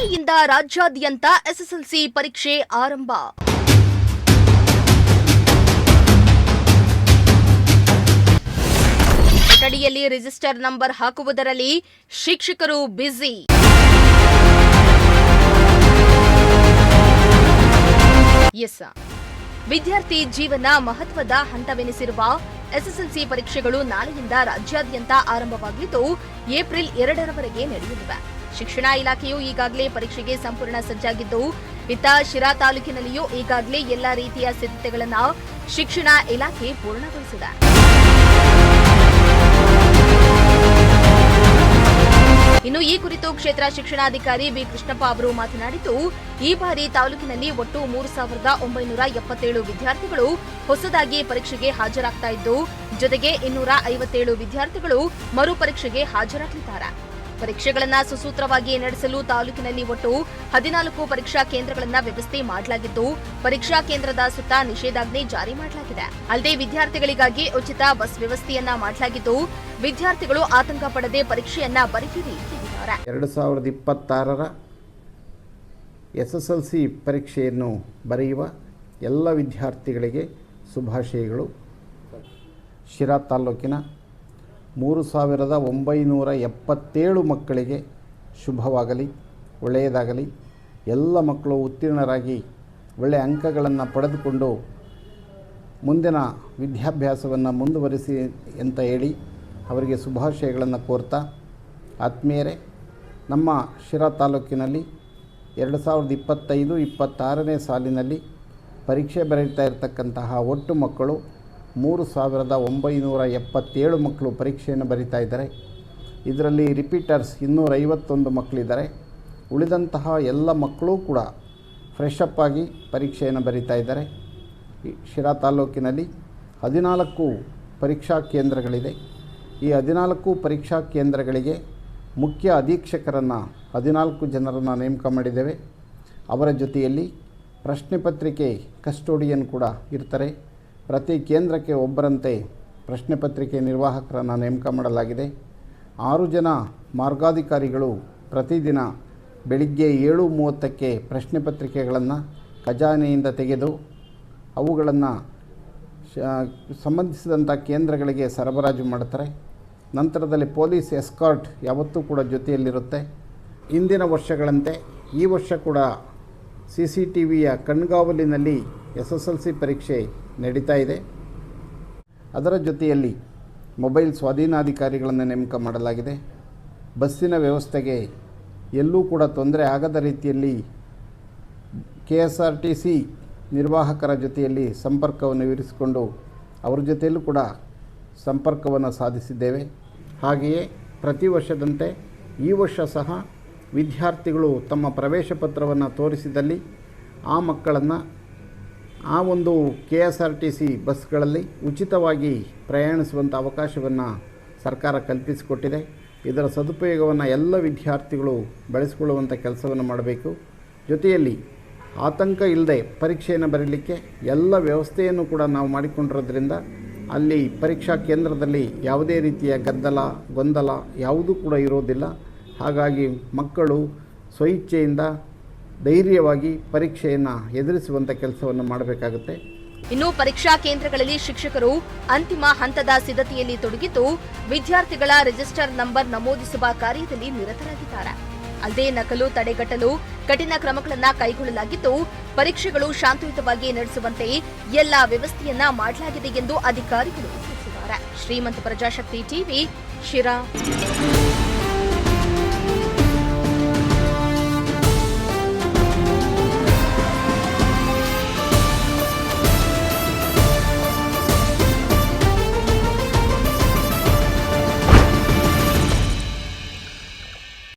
ನಾಳೆಯಿಂದ ರಾಜ್ಯಾದ್ಯಂತ ಎಸ್ಎಸ್ಎಲ್ಸಿ ಪರೀಕ್ಷೆ ಆರಂಭ. ಕೊಠಡಿಯಲ್ಲಿ ರಿಜಿಸ್ಟರ್ ನಂಬರ್ ಹಾಕುವುದರಲ್ಲಿ ಶಿಕ್ಷಕರು ಬ್ಯುಸಿ. ವಿದ್ಯಾರ್ಥಿ ಜೀವನ ಮಹತ್ವದ ಹಂತವೆನಿಸಿರುವ ಎಸ್ಎಸ್ಎಲ್ಸಿ ಪರೀಕ್ಷೆಗಳು ನಾಳೆಯಿಂದ ರಾಜ್ಯಾದ್ಯಂತ ಆರಂಭವಾಗಲಿದ್ದು ಏಪ್ರಿಲ್ 2ರವರೆಗೆ ನಡೆಯಲಿವೆ. ಶಿಕ್ಷಣ ಇಲಾಖೆಯು ಈಗಾಗಲೇ ಪರೀಕ್ಷೆಗೆ ಸಂಪೂರ್ಣ ಸಜ್ಜಾಗಿದ್ದು, ಇತ್ತ ಶಿರಾ ತಾಲೂಕಿನಲ್ಲಿಯೂ ಈಗಾಗಲೇ ಎಲ್ಲಾ ರೀತಿಯ ಸಿದ್ಧತೆಗಳನ್ನು ಶಿಕ್ಷಣ ಇಲಾಖೆ ಪೂರ್ಣಗೊಳಿಸಿದೆ. ಇನ್ನು ಈ ಕುರಿತು ಕ್ಷೇತ್ರ ಶಿಕ್ಷಣಾಧಿಕಾರಿ ಬಿ ಕೃಷ್ಣಪ್ಪ ಅವರು ಮಾತನಾಡಿದ್ದು, ಈ ಬಾರಿ ತಾಲೂಕಿನಲ್ಲಿ ಒಟ್ಟು 3977 ವಿದ್ಯಾರ್ಥಿಗಳು ಹೊಸದಾಗಿ ಪರೀಕ್ಷೆಗೆ ಹಾಜರಾಗ್ತಾ ಇದ್ದು, ಜೊತೆಗೆ 257 ವಿದ್ಯಾರ್ಥಿಗಳು ಮರು ಪರೀಕ್ಷೆಗೆ ಹಾಜರಾಗಲಿದ್ದಾರೆ. ಪರೀಕ್ಷೆಗಳನ್ನು ಸುಸೂತ್ರವಾಗಿ ನಡೆಸಲು ತಾಲೂಕಿನಲ್ಲಿ ಒಟ್ಟು 14 ಪರೀಕ್ಷಾ ಕೇಂದ್ರಗಳನ್ನು ವ್ಯವಸ್ಥೆ ಮಾಡಲಾಗಿದ್ದು, ಪರೀಕ್ಷಾ ಕೇಂದ್ರದ ಸುತ್ತ ನಿಷೇಧಾಜ್ಞೆ ಜಾರಿ ಮಾಡಲಾಗಿದೆ. ಅಲ್ಲದೆ ವಿದ್ಯಾರ್ಥಿಗಳಿಗಾಗಿ ಉಚಿತ ಬಸ್ ವ್ಯವಸ್ಥೆಯನ್ನ ಮಾಡಲಾಗಿದ್ದು, ವಿದ್ಯಾರ್ಥಿಗಳು ಆತಂಕ ಪಡದೆ ಪರೀಕ್ಷೆಯನ್ನ ಬರೆಯಿರಿ ಎಂದಿದ್ದಾರೆ. 2026ರ ಎಸ್ಎಸ್ಎಲ್ಸಿ ಪರೀಕ್ಷೆಯನ್ನು ಬರೆಯುವ ಎಲ್ಲ ವಿದ್ಯಾರ್ಥಿಗಳಿಗೆ ಶುಭಾಶಯಗಳು. ಶಿರಾ ತಾಲೂಕಿನ 3977 ಮಕ್ಕಳಿಗೆ ಶುಭವಾಗಲಿ, ಒಳ್ಳೆಯದಾಗಲಿ. ಎಲ್ಲ ಮಕ್ಕಳು ಉತ್ತೀರ್ಣರಾಗಿ ಒಳ್ಳೆಯ ಅಂಕಗಳನ್ನು ಪಡೆದುಕೊಂಡು ಮುಂದಿನ ವಿದ್ಯಾಭ್ಯಾಸವನ್ನು ಮುಂದುವರಿಸಿ ಅಂತ ಹೇಳಿ ಅವರಿಗೆ ಶುಭಾಶಯಗಳನ್ನು ಕೋರ್ತಾ, ಆತ್ಮೀಯರೇ, ನಮ್ಮ ಶಿರಾ ತಾಲೂಕಿನಲ್ಲಿ 2025-26ನೇ ಸಾಲಿನಲ್ಲಿ ಪರೀಕ್ಷೆ ಬರೀತಾ ಇರತಕ್ಕಂತಹ ಒಟ್ಟು ಮಕ್ಕಳು 3977 ಮಕ್ಕಳು ಪರೀಕ್ಷೆಯನ್ನು ಬರೀತಾ ಇದ್ದಾರೆ. ಇದರಲ್ಲಿ ರಿಪೀಟರ್ಸ್ 251 ಮಕ್ಕಳಿದ್ದಾರೆ. ಉಳಿದಂತಹ ಎಲ್ಲ ಮಕ್ಕಳು ಕೂಡ ಫ್ರೆಶ್ ಅಪ್ ಆಗಿ ಪರೀಕ್ಷೆಯನ್ನು ಬರೀತಾ ಇದ್ದಾರೆ. ಶಿರಾ ತಾಲೂಕಿನಲ್ಲಿ 14 ಪರೀಕ್ಷಾ ಕೇಂದ್ರಗಳಿದೆ. ಈ 14 ಪರೀಕ್ಷಾ ಕೇಂದ್ರಗಳಿಗೆ ಮುಖ್ಯ ಅಧೀಕ್ಷಕರನ್ನು 14 ಜನರನ್ನು ನೇಮಕ ಮಾಡಿದ್ದೇವೆ. ಅವರ ಜೊತೆಯಲ್ಲಿ ಪ್ರಶ್ನೆ ಪತ್ರಿಕೆ ಕಸ್ಟೋಡಿಯನ್ ಕೂಡ ಇರ್ತಾರೆ. ಪ್ರತಿ ಕೇಂದ್ರಕ್ಕೆ ಒಬ್ಬರಂತೆ ಪ್ರಶ್ನೆ ಪತ್ರಿಕೆ ನಿರ್ವಾಹಕರನ್ನು ನೇಮಕ ಮಾಡಲಾಗಿದೆ. 6 ಜನ ಮಾರ್ಗಾಧಿಕಾರಿಗಳು ಪ್ರತಿದಿನ ಬೆಳಿಗ್ಗೆ 7:30ಕ್ಕೆ ಪ್ರಶ್ನೆ ಪತ್ರಿಕೆಗಳನ್ನು ಖಜಾನೆಯಿಂದ ತೆಗೆದು ಅವುಗಳನ್ನು ಸಂಬಂಧಿಸಿದಂಥ ಕೇಂದ್ರಗಳಿಗೆ ಸರಬರಾಜು ಮಾಡ್ತಾರೆ. ನಂತರದಲ್ಲಿ ಪೊಲೀಸ್ ಎಸ್ಕಾರ್ಟ್ ಯಾವತ್ತೂ ಕೂಡ ಜೊತೆಯಲ್ಲಿರುತ್ತೆ. ಇಂದಿನ ವರ್ಷಗಳಂತೆ ಈ ವರ್ಷ ಕೂಡ CCTVಯ ಕಣ್ಗಾವಲಿನಲ್ಲಿ SSLC ಪರೀಕ್ಷೆ ನಡೀತಾ ಇದೆ. ಅದರ ಜೊತೆಯಲ್ಲಿ ಮೊಬೈಲ್ ಸ್ವಾಧೀನಾಧಿಕಾರಿಗಳನ್ನು ನೇಮಕ ಮಾಡಲಾಗಿದೆ. ಬಸ್ಸಿನ ವ್ಯವಸ್ಥೆಗೆ ಎಲ್ಲೂ ಕೂಡ ತೊಂದರೆ ಆಗದ ರೀತಿಯಲ್ಲಿ KSRTC ನಿರ್ವಾಹಕರ ಜೊತೆಯಲ್ಲಿ ಸಂಪರ್ಕವನ್ನು ಇರಿಸಿಕೊಂಡು ಅವರ ಜೊತೆಯಲ್ಲೂ ಕೂಡ ಸಂಪರ್ಕವನ್ನು ಸಾಧಿಸಿದ್ದೇವೆ. ಹಾಗೆಯೇ ಪ್ರತಿ ವರ್ಷದಂತೆ ಈ ವರ್ಷ ಸಹ ವಿದ್ಯಾರ್ಥಿಗಳು ತಮ್ಮ ಪ್ರವೇಶ ಪತ್ರವನ್ನು ತೋರಿಸಿದಲ್ಲಿ ಆ ಮಕ್ಕಳನ್ನು ಆ ಒಂದು KSRTC ಬಸ್ಗಳಲ್ಲಿ ಉಚಿತವಾಗಿ ಪ್ರಯಾಣಿಸುವಂಥ ಅವಕಾಶವನ್ನು ಸರ್ಕಾರ ಕಲ್ಪಿಸಿಕೊಟ್ಟಿದೆ. ಇದರ ಸದುಪಯೋಗವನ್ನು ಎಲ್ಲ ವಿದ್ಯಾರ್ಥಿಗಳು ಬಳಸಿಕೊಳ್ಳುವಂಥ ಕೆಲಸವನ್ನು ಮಾಡಬೇಕು. ಜೊತೆಯಲ್ಲಿ ಆತಂಕ ಇಲ್ಲದೆ ಪರೀಕ್ಷೆಯನ್ನು ಬರೀಲಿಕ್ಕೆ ಎಲ್ಲ ವ್ಯವಸ್ಥೆಯನ್ನು ಕೂಡ ನಾವು ಮಾಡಿಕೊಂಡಿರೋದ್ರಿಂದ ಅಲ್ಲಿ ಪರೀಕ್ಷಾ ಕೇಂದ್ರದಲ್ಲಿ ಯಾವುದೇ ರೀತಿಯ ಗದ್ದಲ ಗೊಂದಲ ಯಾವುದೂ ಕೂಡ ಇರೋದಿಲ್ಲ. ಹಾಗಾಗಿ ಮಕ್ಕಳು ಸ್ವಇಚ್ಛೆಯಿಂದ ಧೈರ್ಯವಾಗಿ ಪರೀಕ್ಷೆಯನ್ನು ಎದುರಿಸುವಂಥ ಕೆಲಸವನ್ನು ಮಾಡಬೇಕಾಗುತ್ತೆ. ಇನ್ನು ಪರೀಕ್ಷಾ ಕೇಂದ್ರಗಳಲ್ಲಿ ಶಿಕ್ಷಕರು ಅಂತಿಮ ಹಂತದ ಸಿದ್ಧತೆಯಲ್ಲಿ ತೊಡಗಿದ್ದು, ವಿದ್ಯಾರ್ಥಿಗಳ ರಿಜಿಸ್ಟರ್ ನಂಬರ್ ನಮೂದಿಸುವ ಕಾರ್ಯದಲ್ಲಿ ನಿರತರಾಗಿದ್ದಾರೆ. ಅಲ್ಲದೆ ನಕಲು ತಡೆಗಟ್ಟಲು ಕಠಿಣ ಕ್ರಮಗಳನ್ನು ಕೈಗೊಳ್ಳಲಾಗಿದ್ದು, ಪರೀಕ್ಷೆಗಳು ಶಾಂತಿಯುತವಾಗಿ ನಡೆಸುವಂತೆ ಎಲ್ಲಾ ವ್ಯವಸ್ಥೆಯನ್ನ ಮಾಡಲಾಗಿದೆ ಎಂದು ಅಧಿಕಾರಿಗಳು ತಿಳಿಸಿದ್ದಾರೆ. ಶ್ರೀಮಂತ ಪ್ರಜಾಶಕ್ತಿ ಟಿವಿ, ಶಿರಾ.